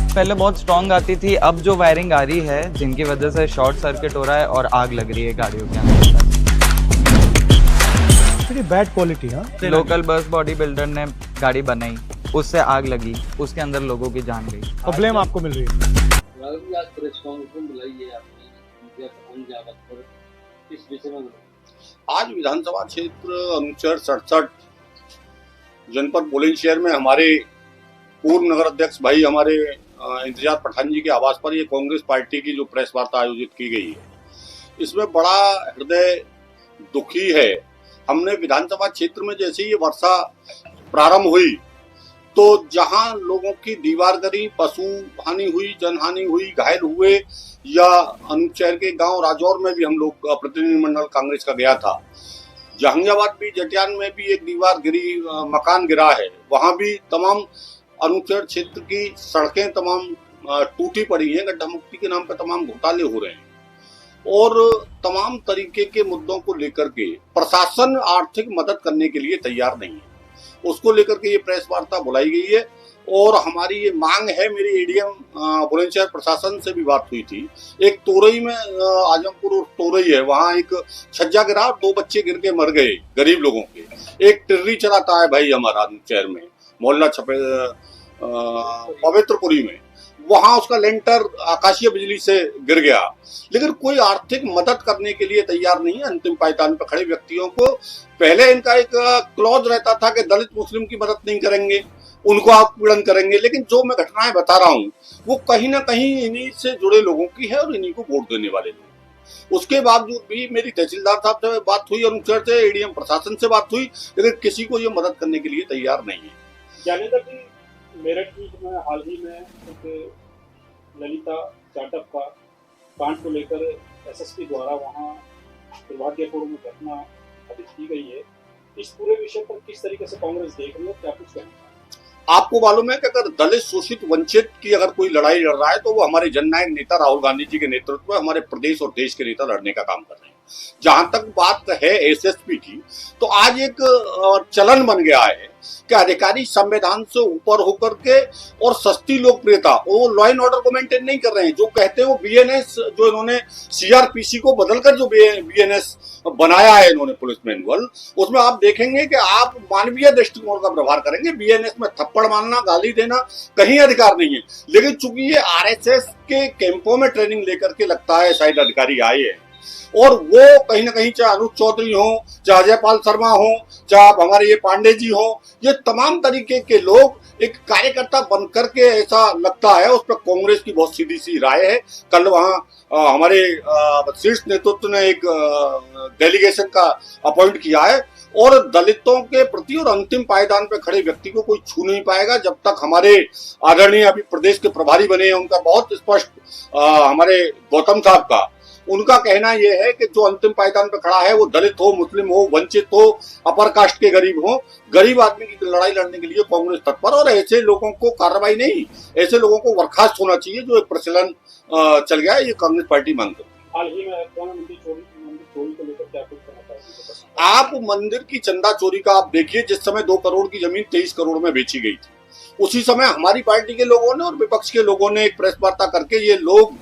पहले बहुत स्ट्रॉन्ग आती थी, अब जो वायरिंग आ रही है जिनकी वजह से शॉर्ट सर्किट हो रहा है और आग लग रही है गाड़ियों के अंदर। Bad quality. हाँ, लोकल बस बॉडी बिल्डर ने गाड़ी बनाई, उससे आग लगी, उसके अंदर लोगों की जान गई। तो ब्लेम आपको मिल रही है। आज विधानसभा क्षेत्र अनुच्छेद 67 जनपद बुलंदशहर में हमारे पूर्व नगर अध्यक्ष भाई हमारे इंतजार पठान जी के आवास पर ये कांग्रेस पार्टी की जो प्रेस वार्ता आयोजित की गई है, इसमें बड़ा हृदय दुखी है। हमने विधानसभा क्षेत्र में जैसे ही ये वर्षा प्रारंभ हुई तो जहां लोगों की दीवार गिरी, पशु हानि हुई, जनहानि हुई, घायल हुए, या अनुच्छेद के गांव राजौर में भी हम लोग प्रतिनिधिमंडल कांग्रेस का गया था। जहांगीराबाद भी, जटियान में भी एक दीवार गिरी, मकान गिरा है, वहां भी तमाम अनुच्छेद क्षेत्र की सड़कें तमाम टूटी पड़ी हैं। गड्ढा मुक्ति के नाम पर तमाम घोटाले हो रहे हैं और तमाम तरीके के मुद्दों को लेकर के प्रशासन आर्थिक मदद करने के लिए तैयार नहीं है। उसको लेकर के ये प्रेस वार्ता बुलाई गई है और हमारी ये मांग है। मेरी एडीएम बुलंदशहर प्रशासन से भी बात हुई थी। एक तोरई में, आजमपुर और तोरई है, वहाँ एक छज्जा गिरा, 2 बच्चे गिर के मर गए गरीब लोगों के। एक टिर्री चलाता है भाई हमारा शहर में, मोहल्ला पवित्रपुरी में, वहां उसका लेंटर आकाशीय बिजली से गिर गया, लेकिन कोई आर्थिक मदद करने के लिए तैयार नहीं है। अंतिम पायदान पर खड़े व्यक्तियों को पहले इनका एक क्लॉज रहता था कि दलित मुस्लिम की मदद नहीं करेंगे, उनको आप पीड़न करेंगे, लेकिन जो मैं घटनाएं बता रहा हूं वो कहीं ना कहीं इन्हीं से जुड़े लोगों की है और इन्हीं को वोट देने वाले लोग। उसके बावजूद भी मेरी तहसीलदार साहब से बात हुई, अनुच्छेद से एडीएम प्रशासन से बात हुई, लेकिन किसी को ये मदद करने के लिए तैयार नहीं है। जाने तक मेरठ में हाल ही में एक ललिता चाटप का कांड को लेकर एसएसपी द्वारा वहां दुर्भाग्यपूर्ण घटना घटित की गई है। इस पूरे विषय पर किस तरीके से कांग्रेस देख रही है, क्या कुछ कहना है? आपको मालूम है कि अगर दलित शोषित वंचित की अगर कोई लड़ाई लड़ रहा है तो वो हमारे जननायक नेता राहुल गांधी जी के नेतृत्व में हमारे प्रदेश और देश के नेता लड़ने का काम कर रहे हैं। जहां तक बात है एसएसपी की, तो आज एक चलन बन गया है कि अधिकारी संविधान से ऊपर होकर के और सस्ती लोकप्रियता, वो लॉ एंड ऑर्डर को मेंटेन नहीं कर रहे हैं। जो कहते हैं वो बीएनएस, जो इन्होंने सीआरपीसी को बदलकर जो बीएनएस बनाया है इन्होंने पुलिस मैनुअल, उसमें आप देखेंगे कि आप मानवीय दृष्टिकोण का व्यवहार करेंगे। बीएनएस में थप्पड़ मारना, गाली देना कहीं अधिकार नहीं है, लेकिन चूंकि ये आरएसएस के कैंपों में ट्रेनिंग लेकर के लगता है शायद अधिकारी आए हैं, और वो कहीं ना कहीं चाहे अनूप चौधरी हो, चाहे अजयपाल शर्मा हो, चाहे हमारे ये पांडे जी हो, ये तमाम तरीके के लोग एक कार्यकर्ता बन करके ऐसा लगता है। उस पर कांग्रेस की बहुत सीधी सी राय है। कल वहाँ हमारे शीर्ष नेतृत्व ने एक डेलीगेशन का अपॉइंट किया है और दलितों के प्रति और अंतिम पायदान पे खड़े व्यक्ति को कोई छू नहीं पाएगा जब तक हमारे आदरणीय अभी प्रदेश के प्रभारी बने हैं, उनका बहुत स्पष्ट हमारे गौतम साहब का उनका कहना यह है कि जो अंतिम पायदान पर खड़ा है वो दलित हो, मुस्लिम हो, वंचित हो, अपर कास्ट के गरीब हो, गरीब आदमी की लड़ाई लड़ने के लिए कांग्रेस तत्पर। और ऐसे लोगों को कार्रवाई नहीं, ऐसे लोगों को बर्खास्त होना चाहिए जो एक प्रचलन चल गया है। ये कांग्रेस पार्टी मांग करती है। हाल ही में मंदिर चोरी को लेकर क्या कुछ कहना चाहिए? आप मंदिर की चंदा चोरी का आप देखिए, जिस समय 2 करोड़ की जमीन 23 करोड़ में बेची गई थी, उसी समय हमारी पार्टी के लोगों ने और विपक्ष के लोगों ने एक प्रेस वार्ता करके ये लोग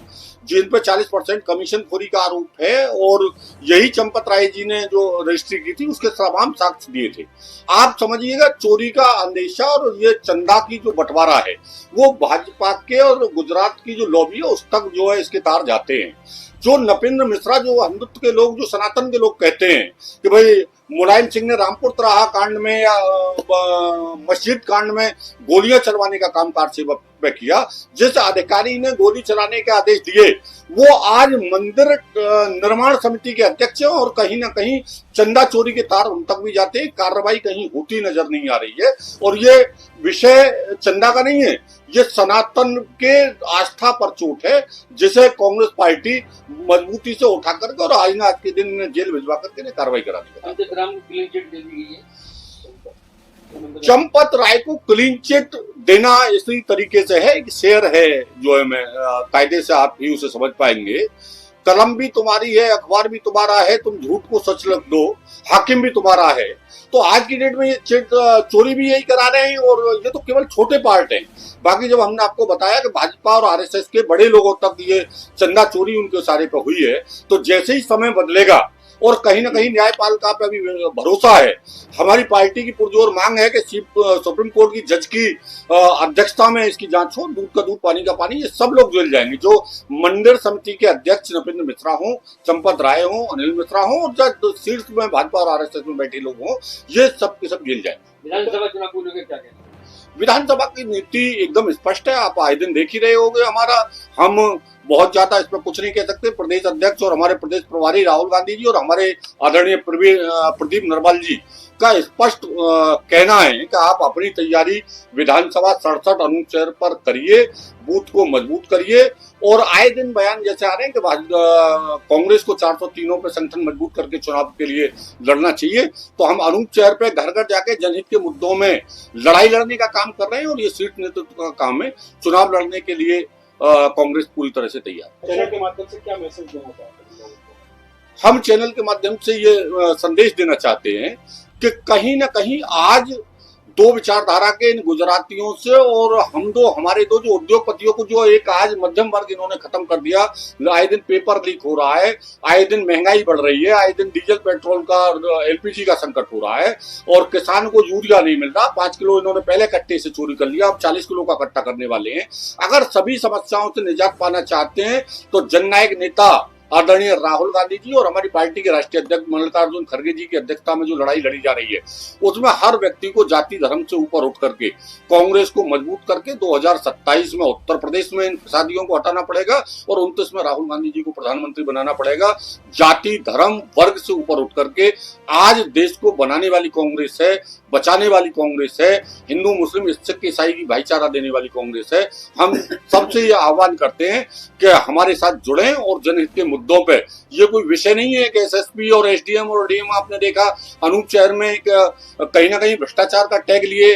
जिन पर 40% कमीशन खोरी का आरोप है और यही चंपत राय जी ने जो रजिस्ट्री की थी उसके तमाम साक्ष्य दिए थे। आप समझिएगा चोरी का अंदेशा और ये चंदा की जो बंटवारा है वो भाजपा के और गुजरात की जो लॉबी है उस तक जो है इसके तार जाते हैं। जो नपेंद्र मिश्रा, जो हिंदुत्व के लोग, जो सनातन के लोग कहते हैं कि भाई मुलायम सिंह ने रामपुर तराहा कांड में या मस्जिद कांड में गोलियां चलवाने का काम कारसेवक पे किया, जिस अधिकारी ने गोली चलाने के आदेश दिए वो आज मंदिर निर्माण समिति के अध्यक्ष हैं और कहीं ना कहीं चंदा चोरी के तार उन तक भी जाते हैं। कार्रवाई कहीं होती नजर नहीं आ रही है और ये विषय चंदा का नहीं है, ये सनातन के आस्था पर चोट है जिसे कांग्रेस पार्टी मजबूती से उठा करके और आज के दिन जेल भिजवा करके कार्रवाई कराने का। चंपत राय को क्लीन चिट देना इसी तरीके से है, एक शेर है जो है, मैं कायदे से आप ही उसे समझ पाएंगे। कलम भी तुम्हारी है, अखबार भी तुम्हारा है, तुम झूठ को सच रख दो, हाकिम भी तुम्हारा है। तो आज की डेट में ये चोरी भी यही करा रहे हैं, और ये तो केवल छोटे पार्ट हैं। बाकी जब हमने आपको बताया कि भाजपा और आरएसएस के बड़े लोगों तक ये चंदा चोरी उनके सारे पे हुई है, तो जैसे ही समय बदलेगा और कहीं ना कहीं न्यायपालिका पे भी भरोसा है, हमारी पार्टी की पुरजोर मांग है कि सुप्रीम कोर्ट की जज की अध्यक्षता में इसकी जांच हो। दूध का दूध, पानी का पानी, ये सब लोग जेल जाएंगे। जो मंदिर समिति के अध्यक्ष नपेंद्र मिश्रा हो, चंपत राय हो, अनिल मिश्रा हो, और जो शीर्ष में भाजपा और आरएसएस में बैठे लोग हो, ये सब के सब जेल जाएंगे। विधानसभा चुनाव को लेकर क्या कहना है? विधानसभा की नीति एकदम स्पष्ट है, आप आए दिन देख ही रहे होंगे। हम बहुत ज्यादा इसमें कुछ नहीं कह सकते। प्रदेश अध्यक्ष और हमारे प्रदेश प्रभारी राहुल गांधी जी और हमारे आदरणीय प्रदीप नरवाल जी का स्पष्ट कहना है कि आप अपनी तैयारी विधानसभा 67 अनुच्छेद पर करिए, बूथ को मजबूत करिए। और आए दिन बयान जैसे आ रहे हैं कि कांग्रेस को 403 पे संगठन मजबूत करके चुनाव के लिए लड़ना चाहिए, तो हम अनुच्छेद पे घर घर जाके जनहित के मुद्दों में लड़ाई लड़ने का काम कर रहे हैं, और ये शीर्ष नेतृत्व का काम है। चुनाव लड़ने के लिए कांग्रेस पूरी तरह से तैयार है। चैनल के माध्यम से क्या मैसेज देना चाहते हैं लोगों को? हम चैनल के माध्यम से ये संदेश देना चाहते हैं कि कहीं ना कहीं आज दो विचारधारा के इन गुजरातियों से और हमारे दो जो उद्योगपतियों को जो एक आज मध्यम वर्ग इन्होंने खत्म कर दिया। आए दिन पेपर लीक हो रहा है, आए दिन महंगाई बढ़ रही है, आए दिन डीजल पेट्रोल का एलपीजी का संकट हो रहा है, और किसान को यूरिया नहीं मिल रहा। 5 किलो इन्होंने पहले कट्टे से चोरी कर लिया, अब 40 किलो का कट्टा करने वाले हैं। अगर सभी समस्याओं से निजात पाना चाहते हैं तो जननायक नेता आदरणीय राहुल गांधी जी और हमारी पार्टी के राष्ट्रीय अध्यक्ष मल्लिकार्जुन खड़गे जी की अध्यक्षता में जो लड़ाई लड़ी जा रही है, उसमें हर व्यक्ति को जाति धर्म से ऊपर उठ करके कांग्रेस को मजबूत करके 2027 में उत्तर प्रदेश में इन फसादियों को हटाना पड़ेगा, और 29 में राहुल गांधी जी को प्रधानमंत्री बनाना पड़ेगा। जाति धर्म वर्ग से ऊपर उठ करके आज देश को बनाने वाली कांग्रेस है, बचाने वाली कांग्रेस है, हिंदू मुस्लिम सिख ईसाई की भाईचारा देने वाली कांग्रेस है। हम सबसे ये आह्वान करते हैं कि हमारे साथ जुड़ें और जनहित के मुद्दों पे, ये कोई विषय नहीं है कि एसएसपी और एसडीएम और डीएम। आपने देखा अनूप शहर में कहीं ना कहीं भ्रष्टाचार का टैग लिए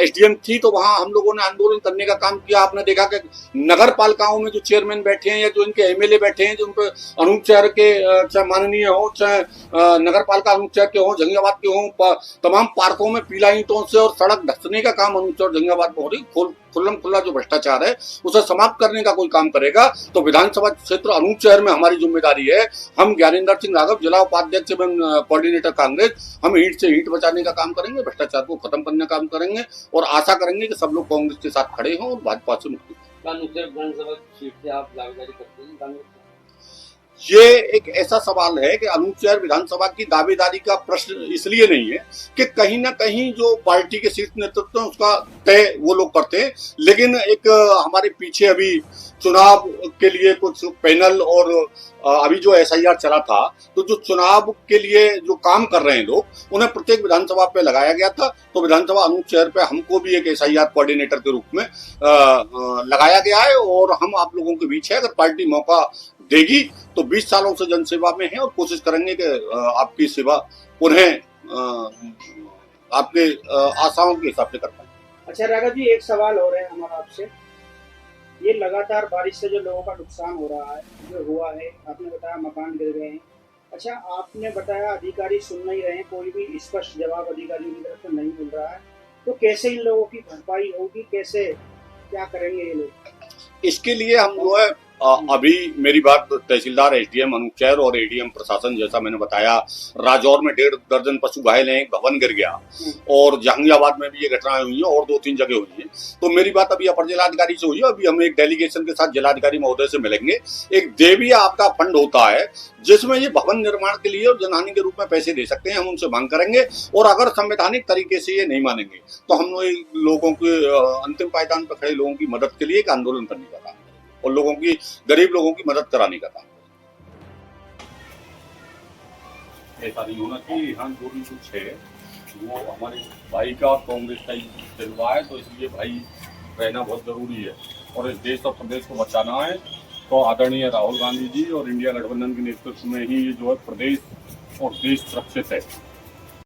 एसडीएम थी, तो वहां हम लोगों ने आंदोलन करने का काम किया। आपने देखा कि नगर पालिकाओं में जो चेयरमैन बैठे हैं या जो इनके एमएलए बैठे हैं, जो उन पर अनूप शहर के चाहे माननीय हो, चाहे नगर पालिका अनूप शहर के हो, जंगियाबाद के हो, तमाम पार्कों में पीला ईंटों से और सड़क धंसने का काम अनूप शहर जंगियाबाद में हो रही। खुल्लम खुल्ला जो भ्रष्टाचार है उसे समाप्त करने का कोई काम करेगा तो विधानसभा क्षेत्र अनूप शहर में हमारी जिम्मेदारी है। हम ज्ञानेंद्र सिंह राघव, जिला उपाध्यक्ष एवं कोऑर्डिनेटर कांग्रेस, हम ईंट से ईंट बचाने का काम करेंगे, भ्रष्टाचार को खत्म करने का काम करेंगे, और आशा करेंगे कि सब लोग कांग्रेस के साथ खड़े हों और भाजपा से मुक्ति। विधानसभा सीट से आप दावेदारी करते हैं कांग्रेस? ये एक ऐसा सवाल है कि अनूप शहर विधानसभा की दावेदारी का प्रश्न इसलिए नहीं है कि कहीं ना कहीं जो पार्टी के शीर्ष नेतृत्व है उसका तय वो लोग करते हैं, लेकिन एक हमारे पीछे अभी चुनाव के लिए कुछ पैनल और अभी जो एसआईआर चला था, तो जो चुनाव के लिए जो काम कर रहे हैं लोग, उन्हें प्रत्येक विधानसभा पे लगाया गया था। तो विधानसभा अनूप शहर पे हमको भी एक एसआईआर कोऑर्डिनेटर के रूप में लगाया गया है, और हम आप लोगों के बीच है। अगर पार्टी मौका देगी तो 20 सालों से जनसेवा में है और कोशिश करेंगे कि आपकी सेवा उन्हें आपके आशाओं के हिसाब से कर पाए। अच्छा राघव जी, एक सवाल और है हमारा आपसे। ये लगातार बारिश से जो लोगों का नुकसान हो रहा है, जो हुआ है, आपने बताया मकान गिर गए हैं। अच्छा, आपने बताया अधिकारी सुन नहीं रहे हैं, कोई भी स्पष्ट जवाब अधिकारियों की तरफ से नहीं मिल रहा है, तो कैसे इन लोगों की भरपाई होगी, कैसे क्या करेंगे ये लोग? इसके लिए हम जो है अभी मेरी बात तहसीलदार एसडीएम अनूप शहर और एडीएम प्रशासन, जैसा मैंने बताया, राजौर में 1.5 दर्जन पशु घायल हैं, एक भवन गिर गया, और जहांगीराबाद में भी ये घटनाएं हुई हैं और 2-3 जगह हुई हैं। तो मेरी बात अभी अपर जिलाधिकारी से हुई है। अभी हम एक डेलीगेशन के साथ जिलाधिकारी महोदय से मिलेंगे। एक देवी आपदा फंड होता है जिसमें ये भवन निर्माण के लिए और जनहानि के रूप में पैसे दे सकते हैं, हम उनसे मांग करेंगे। और अगर संवैधानिक तरीके से ये नहीं मानेंगे तो हम लोगों के अंतिम पायदान पर खड़े लोगों की मदद के लिए एक आंदोलन करने का काम और लोगों की, गरीब लोगों की मदद कराने का काम। ऐसा नहीं होना चाहिए। यहाँ जो भी कुछ है वो हमारे भाई का और कांग्रेस का ही जज्बा है, तो इसलिए भाई रहना बहुत जरूरी है। और इस देश और प्रदेश को बचाना है तो आदरणीय राहुल गांधी जी और इंडिया गठबंधन के नेतृत्व में ही जो है प्रदेश और देश सुरक्षित है।